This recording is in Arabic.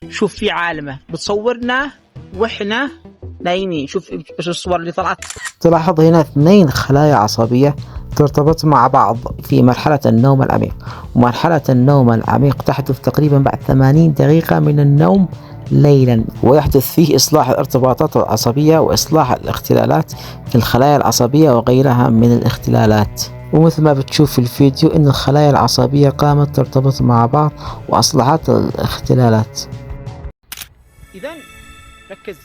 شوف في عالمة بتصورنا واحنا نايمين. شوف ايش الصور اللي طلعت. تلاحظ هنا 2 خلايا عصبية ترتبط مع بعض في مرحلة النوم العميق، ومرحلة النوم العميق تحدث تقريبا بعد 80 دقيقة من النوم ليلا، ويحدث فيه إصلاح الارتباطات العصبية وإصلاح الاختلالات في الخلايا العصبية وغيرها من الاختلالات. ومثل ما بتشوف في الفيديو إن الخلايا العصبية قامت ترتبط مع بعض وأصلحت الاختلالات. إذا ركز.